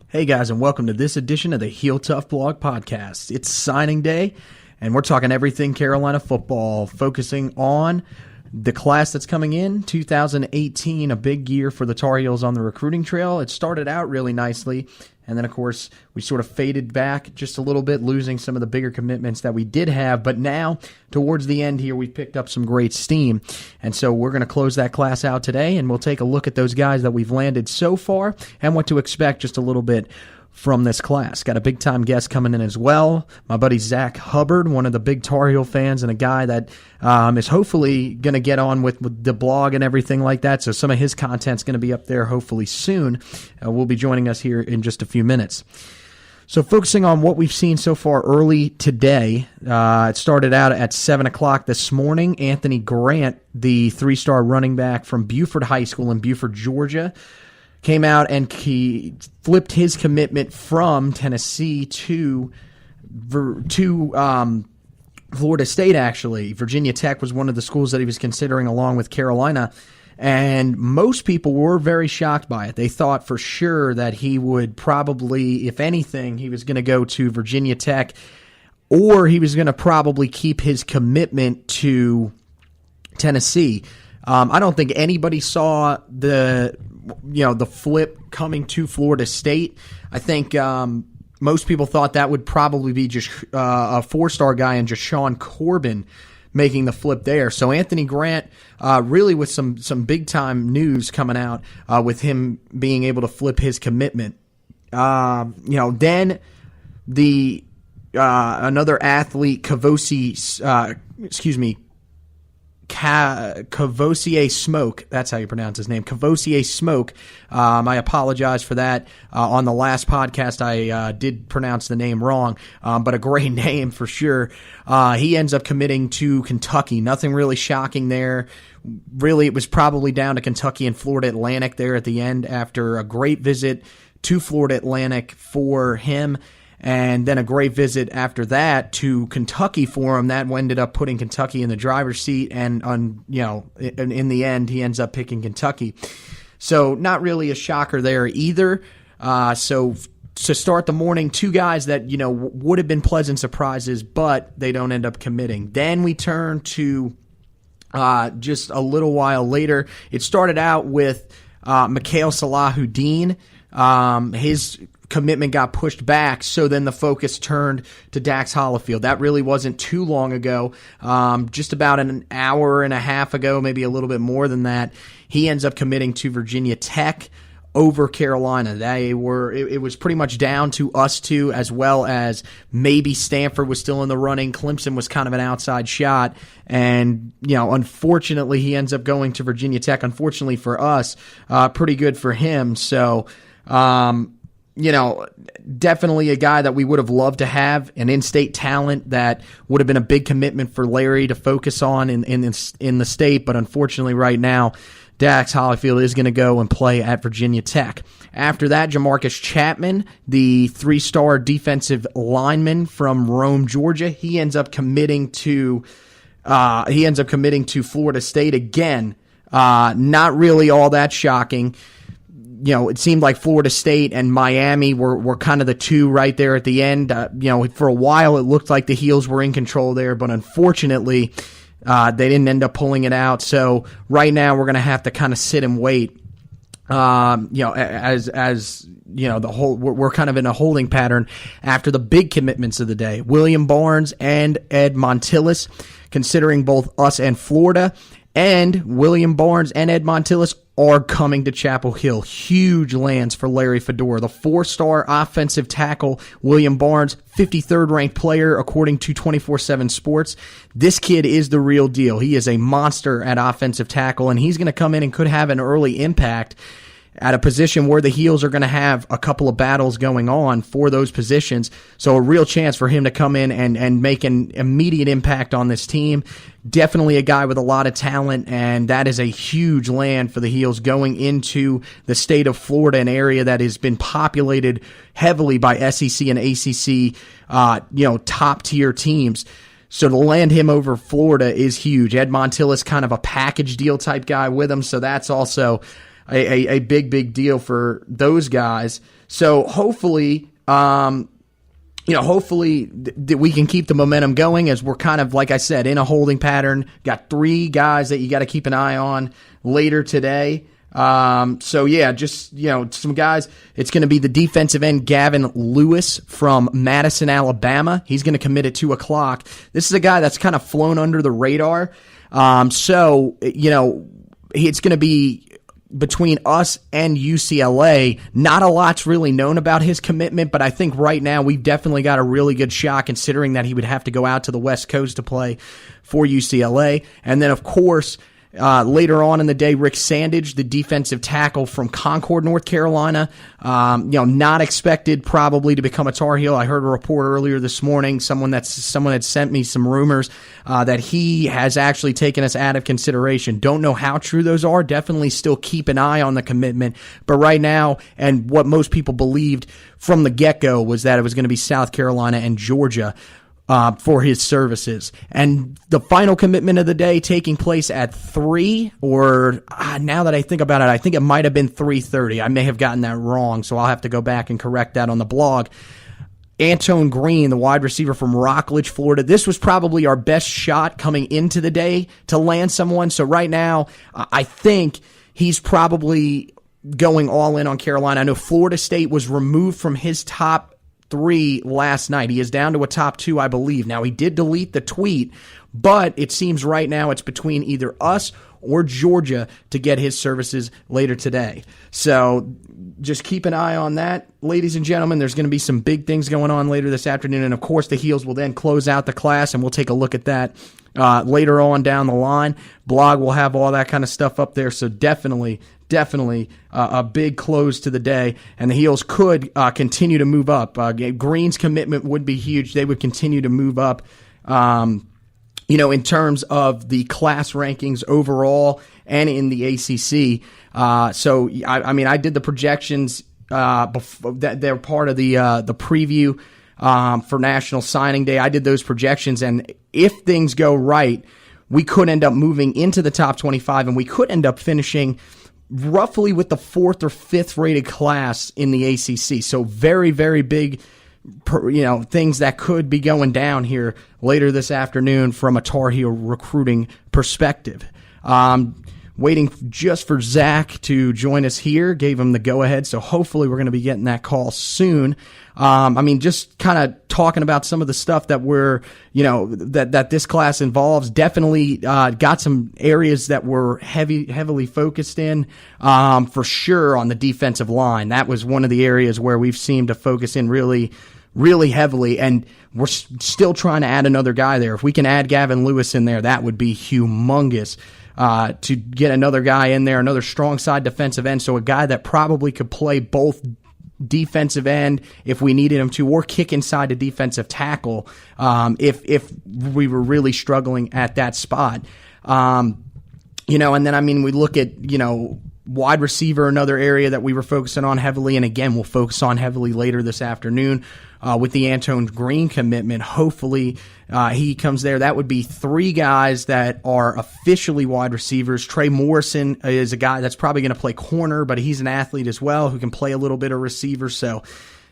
Hey guys, and welcome to this edition of the Heel Tough Blog Podcast. It's signing day, and we're talking everything Carolina football, focusing on the class that's coming in, 2018, a big year for the Tar Heels on the recruiting trail. It started out really nicely, and then, of course, we sort of faded back just a little bit, losing some of the bigger commitments that we did have. But now, towards the end here, we've picked up some great steam. And so we're going to close that class out today, and we'll take a look at those guys that we've landed so far and what to expect just a little bit from this class. Got a big-time guest coming in as well. My buddy Zach Hubbard, one of the big Tar Heel fans and a guy that is hopefully going to get on with the blog and everything like that. So some of his content's going to be up there hopefully soon. Will be joining us here in just a few minutes. So focusing on what we've seen so far early today, it started out at 7 o'clock this morning. Anthony Grant, the three-star running back from Buford High School in Buford, Georgia, came out and he flipped his commitment from Tennessee to Florida State, actually. Virginia Tech was one of the schools that he was considering along with Carolina, and most people were very shocked by it. They thought for sure that he would probably, if anything, he was going to go to Virginia Tech, or he was going to probably keep his commitment to Tennessee. I don't think anybody saw the flip coming to Florida State. I think most people thought that would probably be just a four-star guy and just Sean Corbin making the flip there. So Anthony Grant, really with some big-time news coming out with him being able to flip his commitment. Then the another athlete, Cavossier Smoke, that's how you pronounce his name, Cavossier Smoke. I apologize for that. On the last podcast, I did pronounce the name wrong, but a great name for sure. He ends up committing to Kentucky. Nothing really shocking there. Really, it was probably down to Kentucky and Florida Atlantic there at the end after a great visit to Florida Atlantic for him. And then a great visit after that to Kentucky for him. That ended up putting Kentucky in the driver's seat, and in the end, he ends up picking Kentucky. So not really a shocker there either. So to start the morning, two guys that would have been pleasant surprises, but they don't end up committing. Then we turn to just a little while later. It started out with Mikhail Salahuddin. His commitment got pushed back, so then the focus turned to Dax Hollifield. That really wasn't too long ago, just about an hour and a half ago, maybe a little bit more than that. He ends up committing to Virginia Tech over Carolina. It was pretty much down to us two, as well as maybe Stanford was still in the running. Clemson was kind of an outside shot, and unfortunately he ends up going to Virginia Tech. Unfortunately for us, pretty good for him. So definitely a guy that we would have loved to have, an in-state talent that would have been a big commitment for Larry to focus on in the state. But unfortunately right now, Dax Hollifield is going to go and play at Virginia Tech. After that, Jamarcus Chapman, the three-star defensive lineman from Rome, Georgia, he ends up committing to Florida State again. Not really all that shocking. It seemed like Florida State and Miami were kind of the two right there at the end. For a while it looked like the Heels were in control there, but unfortunately they didn't end up pulling it out. So right now we're going to have to kind of sit and wait. We're kind of in a holding pattern after the big commitments of the day. William Barnes and Ed Montilus, considering both us and Florida, and William Barnes and Ed Montilus are coming to Chapel Hill. Huge lands for Larry Fedora. The four-star offensive tackle, William Barnes, 53rd ranked player according to 24/7 Sports. This kid is the real deal. He is a monster at offensive tackle, and he's going to come in and could have an early impact at a position where the Heels are going to have a couple of battles going on for those positions. So a real chance for him to come in and make an immediate impact on this team. Definitely a guy with a lot of talent, and that is a huge land for the Heels going into the state of Florida, an area that has been populated heavily by SEC and ACC, top-tier teams. So to land him over Florida is huge. Ed Montilus, kind of a package deal type guy with him, so that's also a big deal for those guys. So hopefully, hopefully we can keep the momentum going as we're kind of, like I said, in a holding pattern. Got 3 guys that you got to keep an eye on later today. So yeah, just, some guys. It's going to be the defensive end, Gavin Lewis from Madison, Alabama. He's going to commit at 2:00. This is a guy that's kind of flown under the radar. It's going to be between us and UCLA. Not a lot's really known about his commitment, but I think right now we've definitely got a really good shot, considering that he would have to go out to the West Coast to play for UCLA. And then, of course, later on in the day, Rick Sandage, the defensive tackle from Concord, North Carolina, not expected probably to become a Tar Heel. I heard a report earlier this morning, someone had sent me some rumors that he has actually taken us out of consideration. Don't know how true those are. Definitely still keep an eye on the commitment. But right now, and what most people believed from the get-go, was that it was going to be South Carolina and Georgia for his services. And the final commitment of the day taking place at 3, or now that I think about it, I think it might have been 3:30. I may have gotten that wrong, so I'll have to go back and correct that on the blog. Antone Green, the wide receiver from Rockledge, Florida. This was probably our best shot coming into the day to land someone. So right now, I think he's probably going all in on Carolina. I know Florida State was removed from his top 3 last night. He is down to a top 2, I believe. Now, he did delete the tweet, but it seems right now it's between either us or Georgia to get his services later today. So just keep an eye on that, ladies and gentlemen. There's going to be some big things going on later this afternoon, and of course the Heels will then close out the class, and we'll take a look at that later on down the line. Blog will have all that kind of stuff up there, so definitely a big close to the day, and the Heels could continue to move up. Green's commitment would be huge. They would continue to move up, in terms of the class rankings overall and in the ACC. So, I did the projections before, that they're part of the preview for National Signing Day. I did those projections, and if things go right, we could end up moving into the top 25, and we could end up finishing roughly with the 4th or 5th rated class in the ACC. So very, very big, things that could be going down here later this afternoon from a Tar Heel recruiting perspective. Waiting just for Zach to join us here. Gave him the go-ahead, so hopefully we're going to be getting that call soon. Just kind of talking about some of the stuff that we're, that this class involves. Definitely got some areas that we're heavily focused in, for sure, on the defensive line. That was one of the areas where we've seemed to focus in really heavily, and we're still trying to add another guy there. If we can add Gavin Lewis in there, that would be humongous. To get another guy in there, another strong side defensive end, so a guy that probably could play both defensive end if we needed him to, or kick inside the defensive tackle if we were really struggling at that spot. And then, we look at, wide receiver, another area that we were focusing on heavily, and again, we'll focus on heavily later this afternoon with the Antone Green commitment. Hopefully he comes there. That would be 3 guys that are officially wide receivers. Trey Morrison is a guy that's probably going to play corner, but he's an athlete as well who can play a little bit of receiver. So,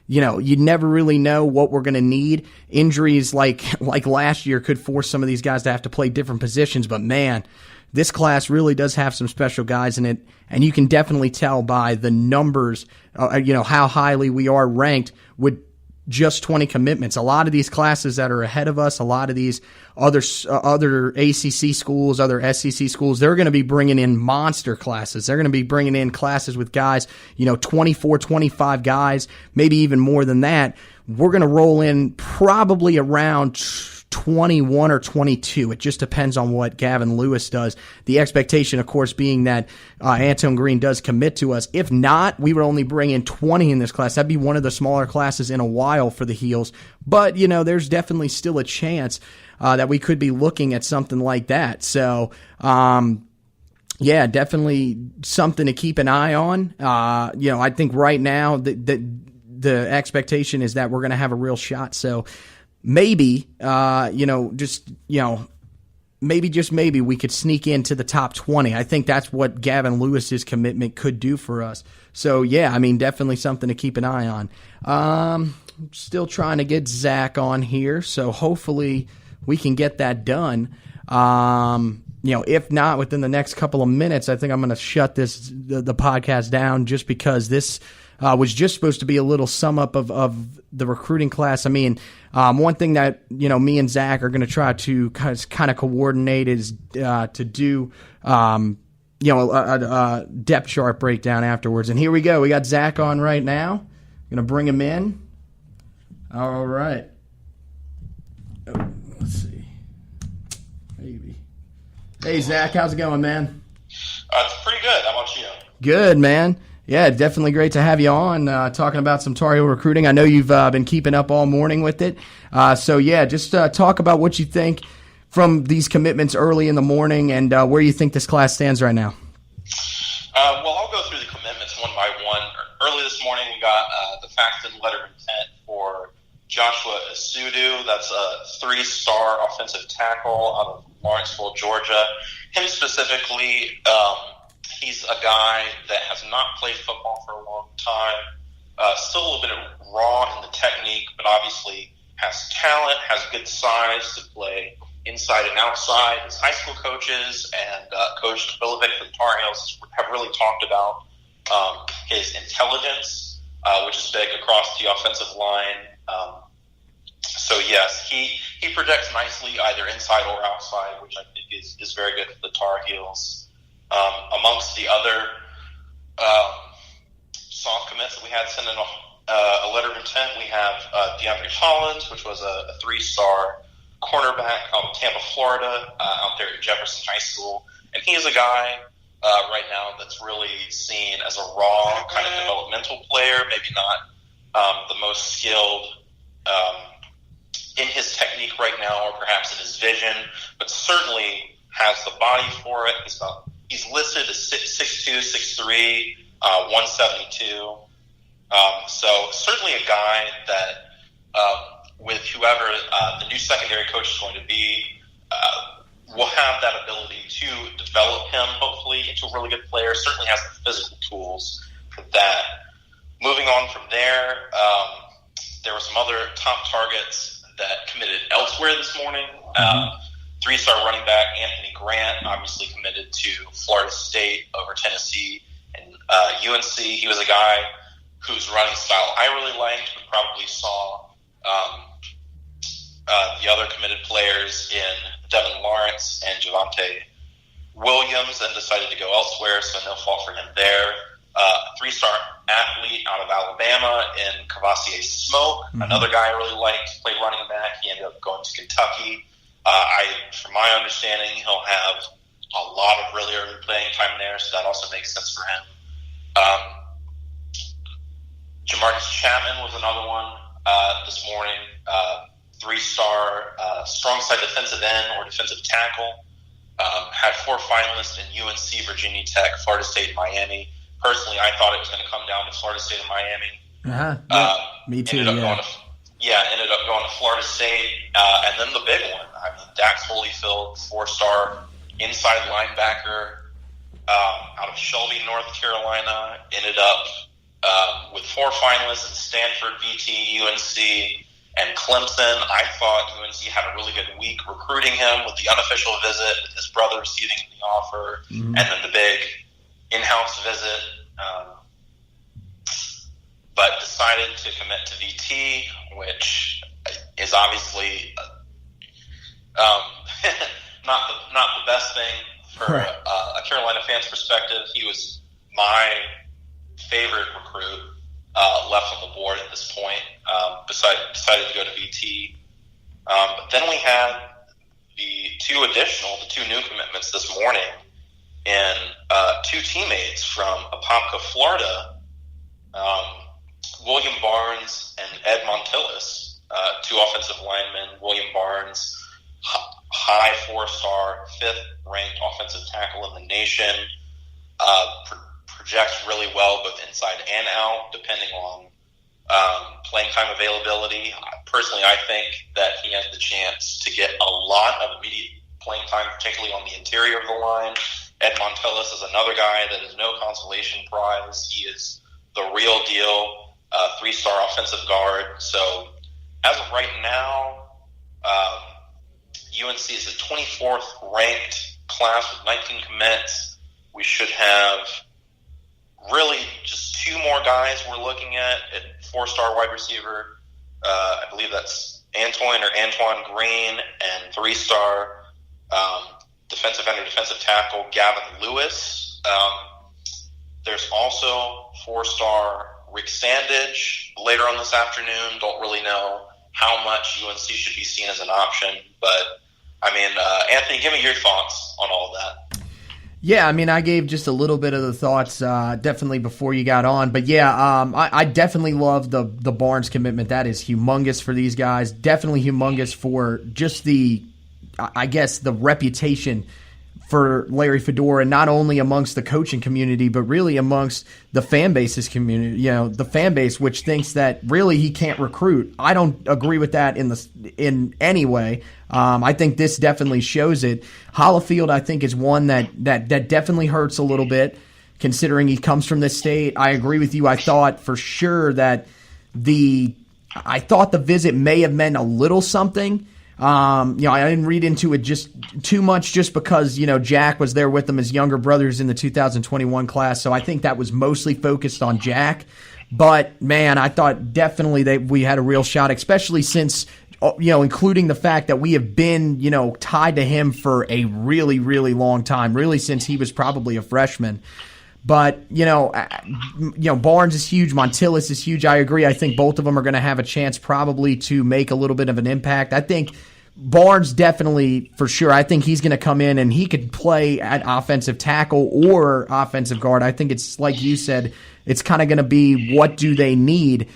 you never really know what we're going to need. Injuries like last year could force some of these guys to have to play different positions, but man, this class really does have some special guys in it, and you can definitely tell by the numbers, how highly we are ranked with just 20 commitments. A lot of these classes that are ahead of us, a lot of these other ACC schools, other SEC schools, they're going to be bringing in monster classes. They're going to be bringing in classes with guys, 24, 25 guys, maybe even more than that. We're going to roll in probably around 21 or 22. It just depends on what Gavin Lewis does. The expectation, of course, being that Antone Green does commit to us. If not, we would only bring in 20 in this class. That'd be one of the smaller classes in a while for the Heels. But, there's definitely still a chance that we could be looking at something like that. So, definitely something to keep an eye on. I think right now the expectation is that we're going to have a real shot. So, maybe, maybe, just maybe, we could sneak into the top 20. I think that's what Gavin Lewis's commitment could do for us. So, yeah, I mean, definitely something to keep an eye on. Still trying to get Zach on here, so hopefully we can get that done. If not within the next couple of minutes, I think I'm going to shut the podcast down, just because this was just supposed to be a little sum up of the recruiting class. I mean, one thing that, me and Zach are going to try to kind of coordinate is to do, a depth chart breakdown afterwards. And here we go. We got Zach on right now. Going to bring him in. All right. Oh, let's see. Maybe. Hey, Zach, how's it going, man? It's pretty good. How about you? Good, man. Yeah, definitely great to have you on, talking about some Tar Heel recruiting. I know you've been keeping up all morning with it. Just talk about what you think from these commitments early in the morning, and where you think this class stands right now. I'll go through the commitments one by one. Early this morning, we got the faxed letter of intent for Joshua Asudu. That's a 3-star offensive tackle out of Lawrenceville, Georgia. Him specifically, he's a guy that has not played football for a long time. Still a little bit raw in the technique, but obviously has talent, has good size to play inside and outside. His high school coaches and Coach Kabilovic for the Tar Heels have really talked about his intelligence, which is big across the offensive line. Yes, he projects nicely either inside or outside, which I think is very good for the Tar Heels. Amongst the other soft commits that we had sent in a letter of intent, we have DeAndre Hollins, which was a 3-star cornerback out of Tampa, Florida, out there at Jefferson High School. And he is a guy right now that's really seen as a raw kind of developmental player, maybe not the most skilled in his technique right now, or perhaps in his vision, but certainly has the body for it. He's listed as 6'2", 6'3", 172. So certainly a guy that with whoever the new secondary coach is going to be, will have that ability to develop him, hopefully, into a really good player. Certainly has the physical tools for that. Moving on from there, there were some other top targets that committed elsewhere this morning. 3-star running back Anthony Grant, obviously committed to Florida State over Tennessee and UNC. He was a guy whose running style I really liked, but probably saw the other committed players in Devin Lawrence and Javonte Williams and decided to go elsewhere, so no fault for him there. 3-star athlete out of Alabama in Cavassier Smoke, another guy I really liked, played running back. He ended up going to Kentucky. From my understanding, he'll have a lot of really early playing time there, so that also makes sense for him. Jamarcus Chapman was another one this morning. 3-star strong side defensive end or defensive tackle. Had 4 finalists in UNC, Virginia Tech, Florida State, and Miami. Personally, I thought it was going to come down to Florida State and Miami. Me too, ended up going to Florida State. And then the big one, Dax Holyfield, 4-star inside linebacker out of Shelby, North Carolina. Ended up with 4 finalists in Stanford, VT, UNC, and Clemson. I thought UNC had a really good week recruiting him with the unofficial visit, with his brother receiving the offer, and then the big in-house visit. But decided to commit to VT, which is obviously not the best thing for a Carolina fan's perspective. He was my favorite recruit left on the board at this point. Decided to go to VT. But then we had the 2 new commitments this morning, and 2 teammates from Apopka, Florida, William Barnes and Ed Montillis, 2 offensive linemen. William Barnes, high 4-star, 5th-ranked offensive tackle in the nation, projects really well both inside and out, depending on playing time availability. Personally, I think that he has the chance to get a lot of immediate playing time, particularly on the interior of the line. Ed Montilus is another guy that is no consolation prize. He is the real deal, 3-star offensive guard. So as of right now, UNC is the 24th ranked class with 19 commits. We should have really just 2 more guys we're looking at 4-star wide receiver. I believe that's Antoine Green, and 3-star defensive end or defensive tackle Gavin Lewis. There's also 4-star Rick Sandage later on this afternoon. Don't really know how much UNC should be seen as an option, but I mean, Anthony, give me your thoughts on all of that. Yeah, I mean, I gave just a little bit of the thoughts definitely before you got on. But yeah, I definitely love the Barnes commitment. That is humongous for these guys. Definitely humongous for just the reputation for Larry Fedora, not only amongst the coaching community, but really amongst the fan base's community, the fan base, which thinks that really he can't recruit. I don't agree with that in any way. I think this definitely shows it. Hollifield, I think, is one that definitely hurts a little bit, considering he comes from this state. I agree with you. I thought for sure that the visit may have meant a little something. I didn't read into it just too much just because, Jack was there with them as younger brothers in the 2021 class. So I think that was mostly focused on Jack. But, man, I thought definitely that we had a real shot, especially since, including the fact that we have been, tied to him for a really, really long time, really since he was probably a freshman. But, Barnes is huge. Montilus is huge. I agree. I think both of them are going to have a chance probably to make a little bit of an impact. I think Barnes definitely, for sure, I think he's going to come in and he could play at offensive tackle or offensive guard. I think it's like you said, it's kind of going to be what do they need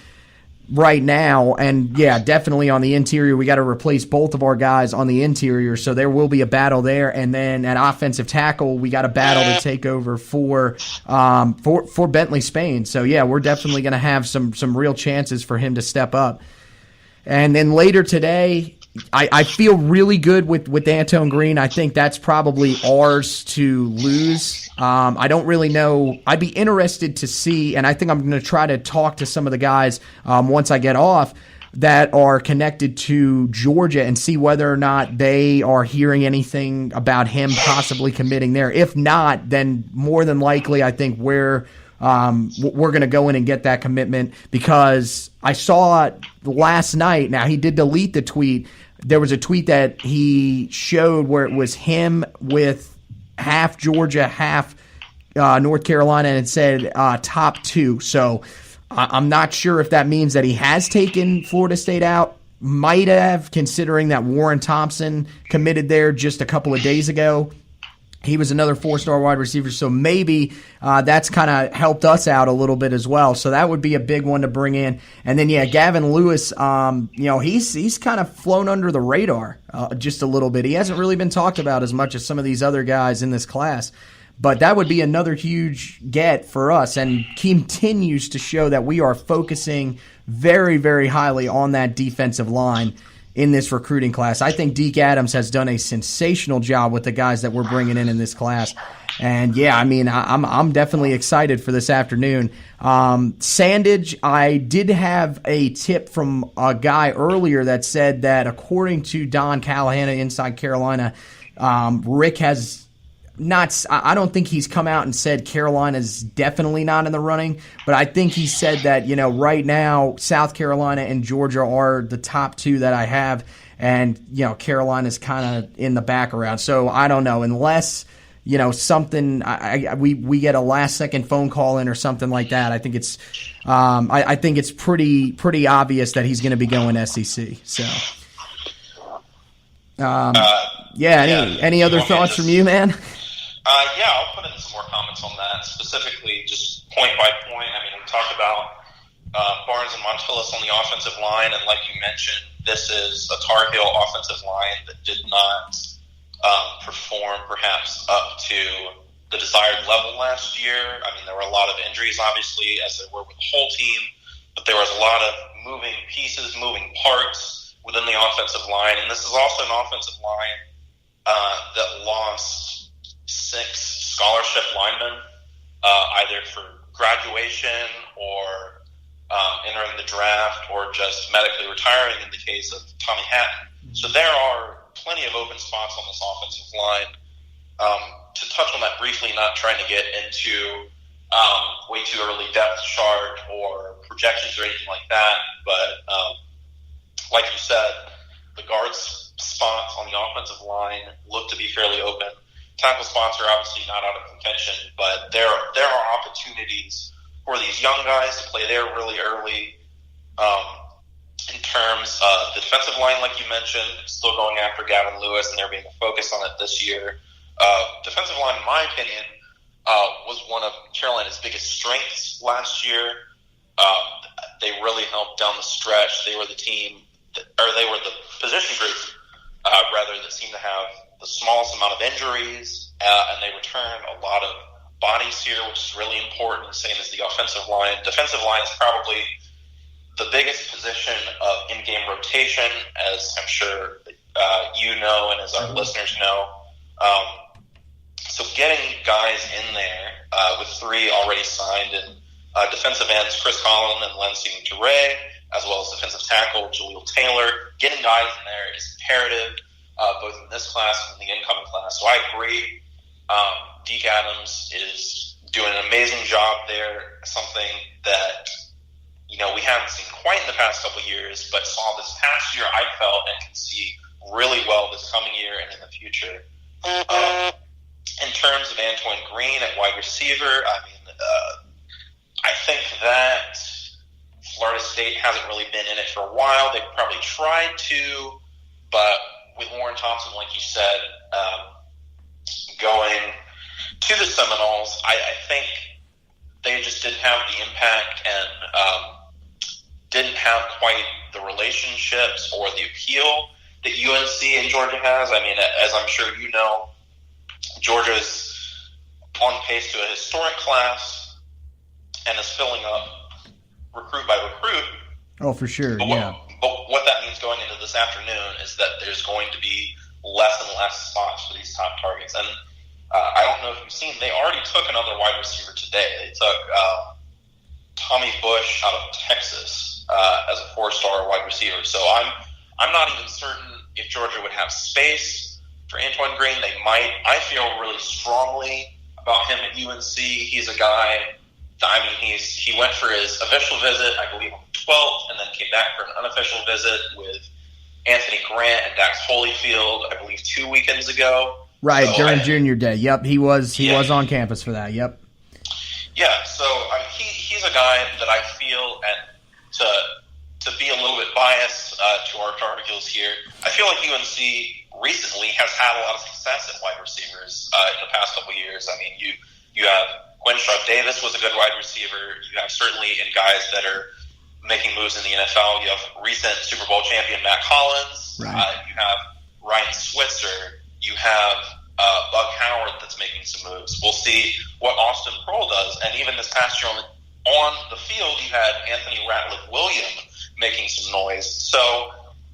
right now. And, yeah, definitely on the interior, we got to replace both of our guys on the interior, so there will be a battle there. And then at offensive tackle, we got a battle to take over for Bentley Spain. So, yeah, we're definitely going to have some real chances for him to step up. And then later today, I feel really good with Antoine Green. I think that's probably ours to lose. I don't really know. I'd be interested to see, and I think I'm going to try to talk to some of the guys once I get off that are connected to Georgia and see whether or not they are hearing anything about him possibly committing there. If not, then more than likely I think we're going to go in and get that commitment, because I saw it last night. Now, he did delete the tweet. There was a tweet that he showed where it was him with half Georgia, half North Carolina, and it said top 2. So I'm not sure if that means that he has taken Florida State out. Might have, considering that Warren Thompson committed there just a couple of days ago. He was another 4-star wide receiver, so maybe that's kind of helped us out a little bit as well. So that would be a big one to bring in. And then, yeah, Gavin Lewis, he's kind of flown under the radar just a little bit. He hasn't really been talked about as much as some of these other guys in this class. But that would be another huge get for us, and continues to show that we are focusing very, very highly on that defensive line in this recruiting class. I think Deke Adams has done a sensational job with the guys that we're bringing in this class. And, yeah, I mean, I'm definitely excited for this afternoon. Sandage, I did have a tip from a guy earlier that said that according to Don Callahan Inside Carolina, Rick has not, I don't think he's come out and said Carolina's definitely not in the running, but I think he said that, right now South Carolina and Georgia are the top 2 that I have, and, Carolina's kind of in the background. So I don't know, unless, something, we get a last second phone call in or something like that. I think it's, I think it's pretty obvious that he's going to be going SEC. So, any other thoughts from you, man? Yeah, I'll put in some more comments on that, specifically just point by point. I mean, we talked about Barnes and Montilus on the offensive line, and like you mentioned, this is a Tar Heel offensive line that did not perform perhaps up to the desired level last year. I mean, there were a lot of injuries, obviously, as there were with the whole team, but there was a lot of moving pieces, moving parts within the offensive line, and this is also an offensive line that lost 6 scholarship linemen, either for graduation or entering the draft or just medically retiring in the case of Tommy Hatton. So there are plenty of open spots on this offensive line. To touch on that briefly, not trying to get into way too early depth chart or projections or anything like that, but like you said, the guards spots on the offensive line look to be fairly open. Tackle spots are obviously not out of contention, but there are opportunities for these young guys to play there really early. In terms of the defensive line, like you mentioned, still going after Gavin Lewis, and there being a focus on it this year. Defensive line, in my opinion, was one of Carolina's biggest strengths last year. They really helped down the stretch. They were the team, they were the position group, that seemed to have the smallest amount of injuries, and they returned a lot of bodies here, which is really important, same as the offensive line. Defensive line is probably the biggest position of in-game rotation, as I'm sure you know and as our listeners know. So getting guys in there with 3 already signed, and defensive ends Chris Collin and Lansing Toure, as well as defensive tackle Jaleel Taylor, getting guys in there is imperative, both in this class and in the incoming class. So I agree. Deke Adams is doing an amazing job there, something that we haven't seen quite in the past couple of years, but saw this past year, I felt, and can see really well this coming year and in the future. In terms of Antoine Green at wide receiver, I think that Florida State hasn't really been in it for a while. They've probably tried to, but with Warren Thompson, like you said, going to the Seminoles, I think they just didn't have the impact and didn't have quite the relationships or the appeal that UNC and Georgia has. I mean, as I'm sure you know, Georgia's on pace to a historic class and is filling up recruit by recruit. Oh, for sure, but what that means going into this afternoon is that there's going to be less and less spots for these top targets. And I don't know if you've seen, they already took another wide receiver today. They took Tommy Bush out of Texas as a 4-star wide receiver. So I'm not even certain if Georgia would have space for Antoine Green. They might. I feel really strongly about him at UNC. He's a guy. He went for his official visit, I believe, on the 12th, and then came back for an unofficial visit with Anthony Grant and Dax Holyfield, I believe, 2 weekends ago. Right, so during Junior Day. Yep, he was on campus for that. Yep. Yeah, so he's a guy that I feel, and to be a little bit biased to our articles here, I feel like UNC recently has had a lot of success at wide receivers in the past couple of years. I mean, you have Quinshot Davis was a good wide receiver. You have certainly in guys that are making moves in the NFL. You have recent Super Bowl champion Matt Collins. Right. You have Ryan Switzer. You have Bug Howard that's making some moves. We'll see what Austin Pearl does. And even this past year on the field, you had Anthony Ratliff-Williams making some noise. So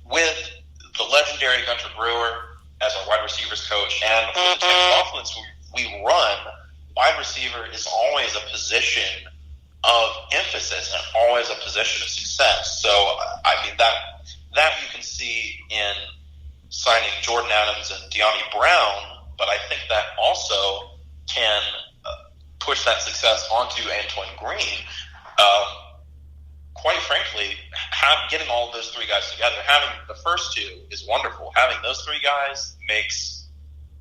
with the legendary Gunter Brewer as our wide receivers coach and the type of offense we run, wide receiver is always a position of emphasis and always a position of success. So, I mean, that you can see in signing Jordan Adams and De'Ami Brown, but I think that also can push that success onto Antoine Green. Quite frankly, getting all of those 3 guys together, having the first 2 is wonderful. Having those 3 guys makes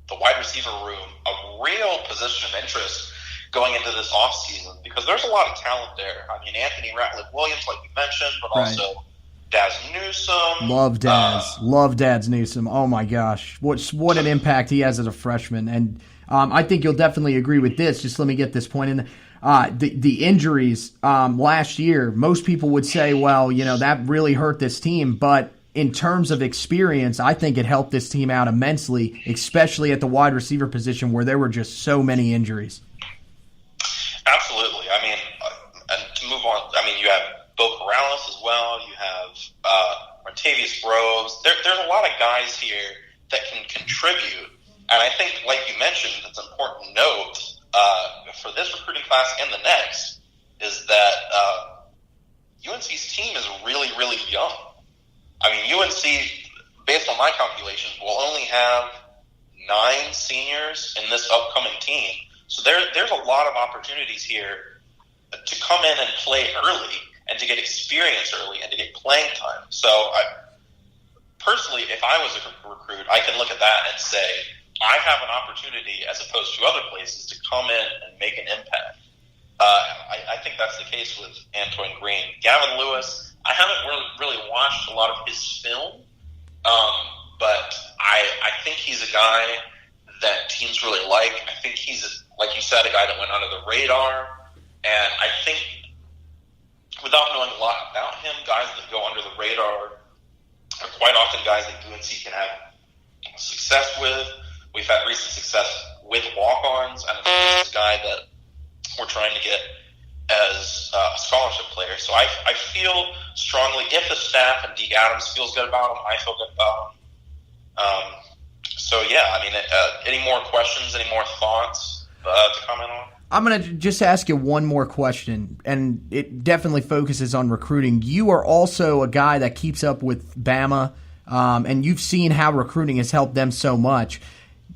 the wide receiver room a real position of interest going into this offseason because there's a lot of talent there. I mean, Anthony Ratliff-Williams, like you mentioned, but also Daz Newsome. Love Daz. Love Daz Newsome. Oh, my gosh. What an impact he has as a freshman. And I think you'll definitely agree with this. Just let me get this point in. The injuries last year, most people would say, well, that really hurt this team. But in terms of experience, I think it helped this team out immensely, especially at the wide receiver position where there were just so many injuries. Absolutely. I mean, and to move on, I mean, you have Bo Corrales as well. You have Martavius Groves. There's a lot of guys here that can contribute And I think, like you mentioned, it's an important note for this recruiting class and the next is that UNC's team is really, really young. I mean, UNC, based on my calculations, will only have 9 seniors in this upcoming team. So there's a lot of opportunities here to come in and play early and to get experience early and to get playing time. So personally, if I was a recruit, I can look at that and say, I have an opportunity as opposed to other places to come in and make an impact. I think that's the case with Antoine Green. Gavin Lewis, I haven't really watched a lot of his film, but I think he's a guy that teams really like. I think he's, like you said, a guy that went under the radar. And I think, without knowing a lot about him, guys that go under the radar are quite often guys that UNC can have success with. We've had recent success with walk-ons, and I think this is a guy that we're trying to get as a scholarship player. So I feel strongly, if the staff and Deke Adams feels good about him, I feel good about him. So, yeah, I mean, any more questions, any more thoughts to comment on? I'm going to just ask you one more question, and it definitely focuses on recruiting. You are also a guy that keeps up with Bama, and you've seen how recruiting has helped them so much.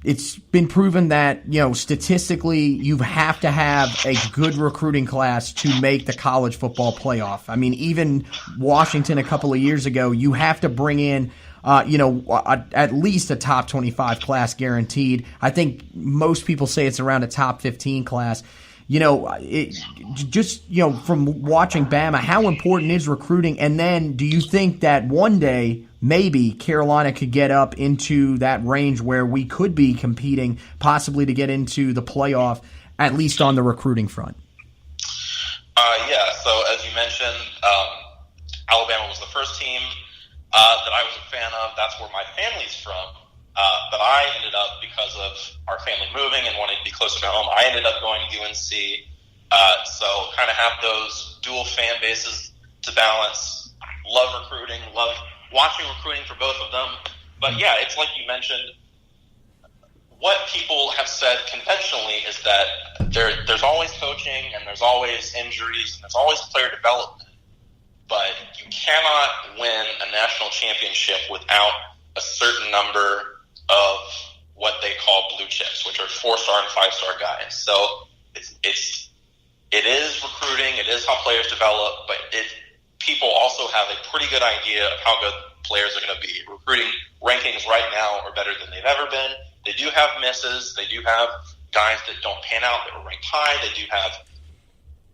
It's been proven that, statistically, you have to have a good recruiting class to make the college football playoff. I mean, even Washington a couple of years ago, you have to bring in at least a top 25 class guaranteed. I think most people say it's around a top 15 class. From watching Bama, how important is recruiting? And then do you think that one day maybe Carolina could get up into that range where we could be competing possibly to get into the playoff, at least on the recruiting front? So as you mentioned, Alabama was the first team that I was a fan of. That's where my family's from. But I ended up, because of our family moving and wanting to be closer to home, I ended up going to UNC. So kind of have those dual fan bases to balance. Love recruiting, love watching recruiting for both of them. But yeah, it's like you mentioned. What people have said conventionally is that there's always coaching and there's always injuries and there's always player development. But you cannot win a national championship without a certain number of what they call blue chips, which are 4-star and 5-star guys. So it is recruiting, it is how players develop, but people also have a pretty good idea of how good players are going to be. Recruiting rankings right now are better than they've ever been. They do have misses. They do have guys that don't pan out that are ranked high. They do have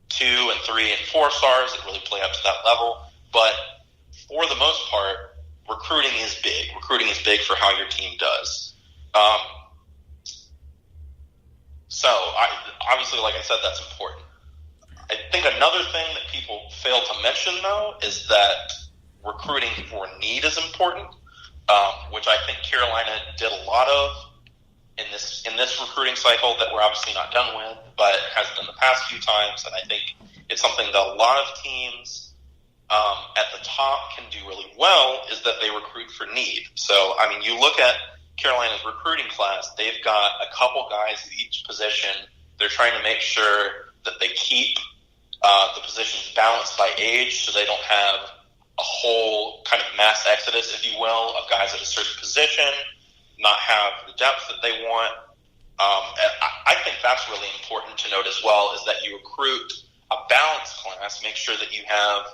2 and 3 and 4 stars that really play up to that level. But for the most part, recruiting is big. Recruiting is big for how your team does. Obviously, like I said, that's important. I think another thing that people fail to mention, though, is that recruiting for need is important, which I think Carolina did a lot of in this recruiting cycle that we're obviously not done with, but has done the past few times. And I think it's something that a lot of teams at the top can do really well, is that they recruit for need. So, I mean, you look at Carolina's recruiting class, they've got a couple guys at each position. They're trying to make sure that they keep the positions balanced by age, so they don't have a whole kind of mass exodus, if you will, of guys at a certain position, not have the depth that they want. I think that's really important to note as well, is that you recruit a balanced class, make sure that you have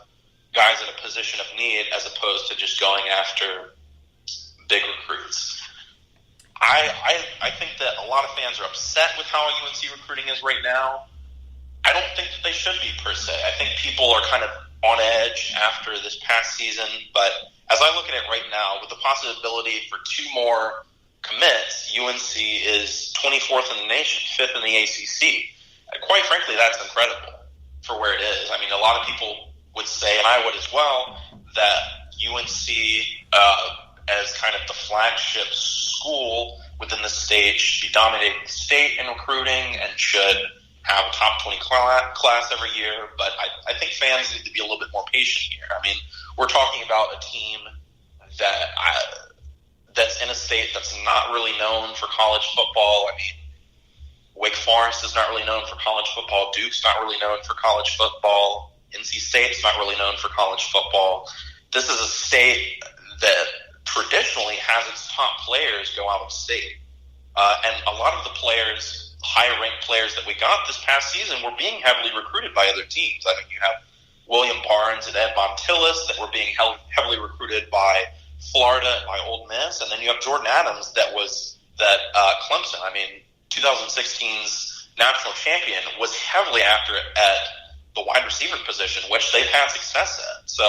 guys at a position of need as opposed to just going after big recruits. I think that a lot of fans are upset with how UNC recruiting is right now. I don't think that they should be, per se. I think people are kind of on edge after this past season, but as I look at it right now, with the possibility for 2 more commits, UNC is 24th in the nation, 5th in the ACC. Quite frankly, that's incredible for where it is. I mean, a lot of people would say, and I would as well, that UNC, as kind of the flagship school within the state, should be dominating the state in recruiting and should have a top 20 class every year. But I think fans need to be a little bit more patient here. I mean, we're talking about a team that that's in a state that's not really known for college football. I mean, Wake Forest is not really known for college football. Duke's not really known for college football. NC State's not really known for college football. This is a state that traditionally has its top players go out of state. And a lot of the players, higher-ranked players that we got this past season were being heavily recruited by other teams. I mean, you have William Barnes and Ed Montillis that were being heavily recruited by Florida and by Ole Miss. And then you have Jordan Adams that was Clemson. I mean, 2016's national champion was heavily after it at the wide receiver position, which they've had success at. So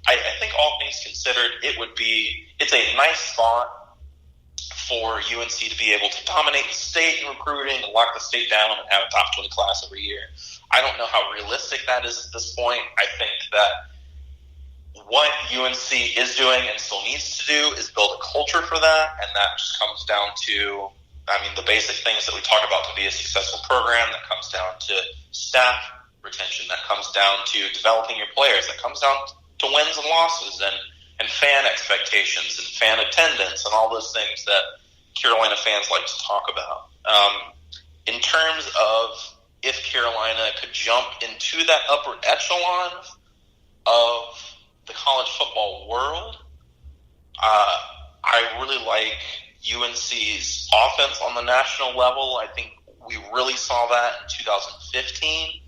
I think all things considered, it's a nice spot for UNC to be able to dominate the state in recruiting and lock the state down and have a top 20 class every year. I don't know how realistic that is at this point. I think that what UNC is doing and still needs to do is build a culture for that, and that just comes down to, the basic things that we talk about to be a successful program. That comes down to staff retention. That comes down to developing your players. That comes down to wins and losses and fan expectations and fan attendance and all those things that Carolina fans like to talk about. In terms of if Carolina could jump into that upper echelon of the college football world, I really like UNC's offense on the national level. I think we really saw that in 2015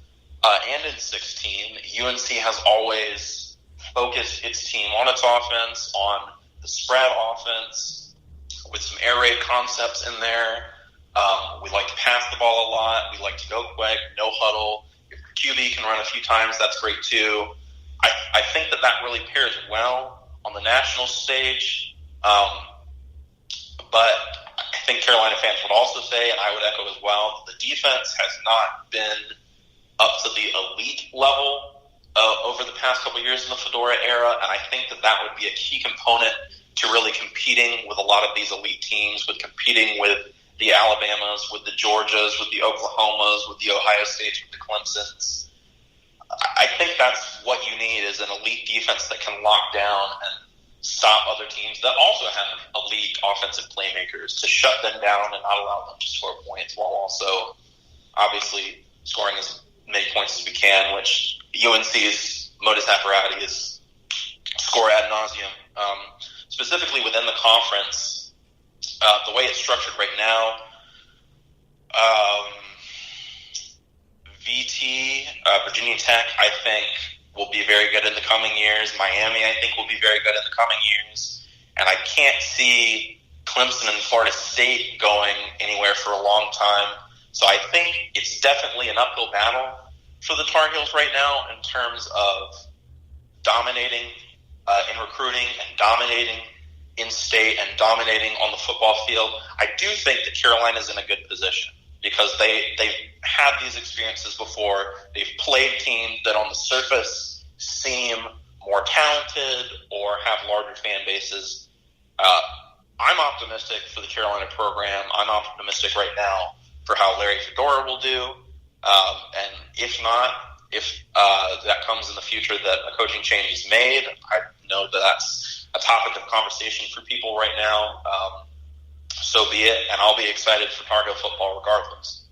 and in 16. UNC has always focused its team on its offense, on the spread offense, with some air raid concepts in there. We like to pass the ball a lot. We like to go quick, no huddle. If your QB can run a few times, that's great too. I think that really pairs well on the national stage. But I think Carolina fans would also say, and I would echo as well, that the defense has not been up to the elite level over the past couple of years in the Fedora era, and I think that would be a key component to really competing with a lot of these elite teams, with competing with the Alabamas, with the Georgias, with the Oklahomas, with the Ohio States, with the Clemsons. I think that's what you need, is an elite defense that can lock down and stop other teams that also have elite offensive playmakers, to shut them down and not allow them to score points, while also obviously scoring as many points as we can, which UNC's modus operandi is score ad nauseum. Specifically within the conference, the way it's structured right now, VT, Virginia Tech, I think, will be very good in the coming years. Miami, I think, will be very good in the coming years. And I can't see Clemson and Florida State going anywhere for a long time. So I think it's definitely an uphill battle for the Tar Heels right now in terms of dominating in recruiting and dominating in state and dominating on the football field. I do think that Carolina's in a good position because they've had these experiences before. They've played teams that on the surface seem more talented or have larger fan bases. I'm optimistic for the Carolina program. I'm optimistic right now for how Larry Fedora will do. And if not, if that comes in the future that a coaching change is made, I know that that's a topic of conversation for people right now. So be it, and I'll be excited for Tar Heel football regardless.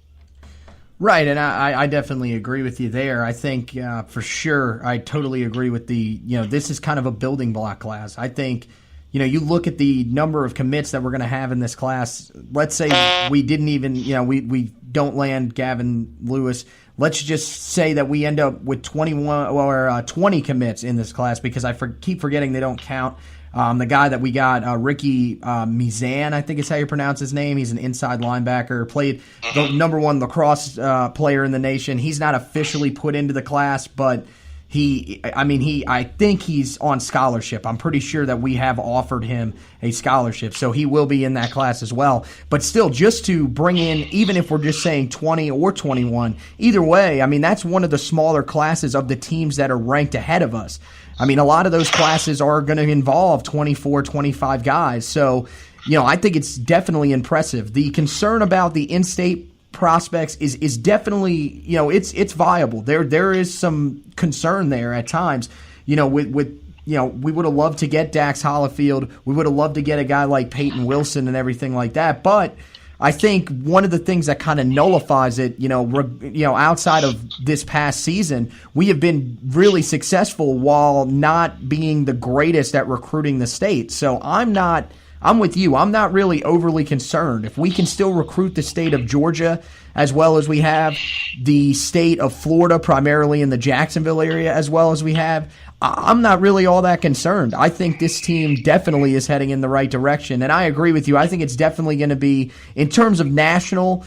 Right, and I definitely agree with you there. I think for sure, I totally agree with this is kind of a building block class. I think, you look at the number of commits that we're going to have in this class. Let's say we didn't even, we don't land Gavin Lewis. Let's just say that we end up with 21 or 20 commits in this class, because I keep forgetting they don't count. The guy that we got, Ricky Mizan, I think is how you pronounce his name. He's an inside linebacker, played the number one lacrosse player in the nation. He's not officially put into the class, but I think he's on scholarship. I'm pretty sure that we have offered him a scholarship, so he will be in that class as well. But still, just to bring in, even if we're just saying 20 or 21, either way, that's one of the smaller classes of the teams that are ranked ahead of us. A lot of those classes are going to involve 24, 25 guys. So, I think it's definitely impressive. The concern about the in-state prospects is definitely, it's viable. There is some concern there at times, with we would have loved to get Dax Hollifield. We would have loved to get a guy like Peyton Wilson and everything like that. But I think one of the things that kind of nullifies it, outside of this past season, we have been really successful while not being the greatest at recruiting the state. So I'm with you. I'm not really overly concerned. If we can still recruit the state of Georgia as well as we have, the state of Florida, primarily in the Jacksonville area, as well as we have, I'm not really all that concerned. I think this team definitely is heading in the right direction. And I agree with you. I think it's definitely going to be, in terms of national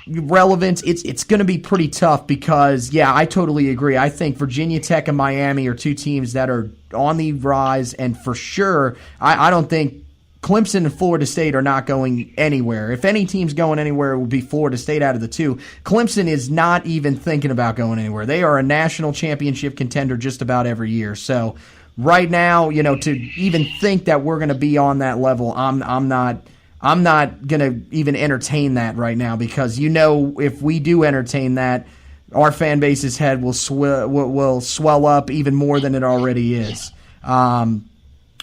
relevance, it's going to be pretty tough because, I totally agree. I think Virginia Tech and Miami are two teams that are on the rise. And for sure, I don't think Clemson and Florida State are not going anywhere. If any team's going anywhere, it would be Florida State out of the two. Clemson is not even thinking about going anywhere. They are a national championship contender just about every year. So right now, to even think that we're going to be on that level, I'm not going to even entertain that right now because if we do entertain that, our fan base's head will swell up even more than it already is.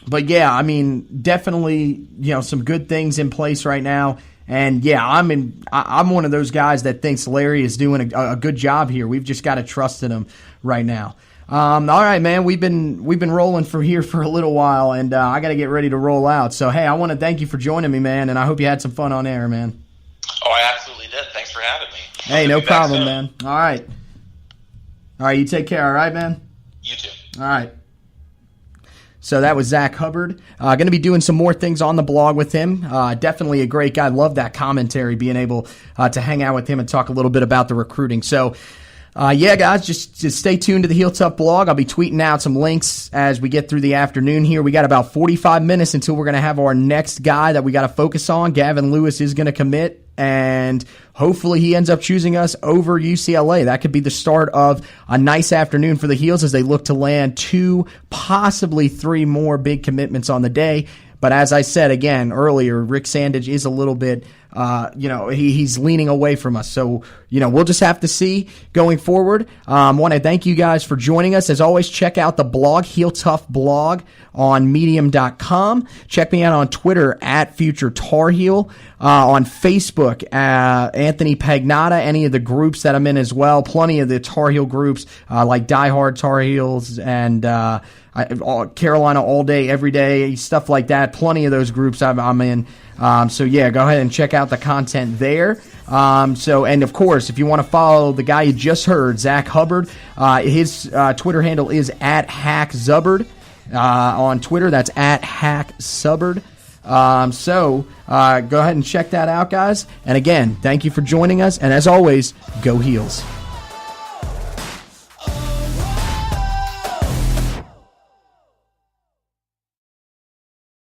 But definitely, some good things in place right now. And I'm one of those guys that thinks Larry is doing a good job here. We've just got to trust in him right now. All right, man, we've been rolling for a little while, and I got to get ready to roll out. So, hey, I want to thank you for joining me, man, and I hope you had some fun on air, man. Oh, I absolutely did. Thanks for having me. Hey, no problem, man. All right, you take care, all right, man? You too. All right. So that was Zach Hubbard. Going to be doing some more things on the blog with him. Definitely a great guy. Love that commentary, being able to hang out with him and talk a little bit about the recruiting. So, guys, just stay tuned to the Heel Tough blog. I'll be tweeting out some links as we get through the afternoon here. We got about 45 minutes until we're going to have our next guy that we got to focus on. Gavin Lewis is going to commit, and hopefully he ends up choosing us over UCLA. That could be the start of a nice afternoon for the Heels as they look to land 2, possibly 3 more big commitments on the day. But as I said again earlier, Rick Sandage is a little bit, he's leaning away from us. So, we'll just have to see going forward. Want to thank you guys for joining us. As always, check out the blog, Heel Tough blog on medium.com. Check me out on Twitter at Future Tar Heel. On Facebook, Anthony Pagnotta, any of the groups that I'm in as well. Plenty of the Tar Heel groups, like Die Hard Tar Heels and Carolina All Day, Every Day, stuff like that. Plenty of those groups I'm in. So go ahead and check out the content there. And of course, if you want to follow the guy you just heard, Zach Hubbard, his Twitter handle is at HackZubbard. On Twitter, that's at HackZubbard. Go ahead and check that out, guys. And again, thank you for joining us. And as always, go Heels.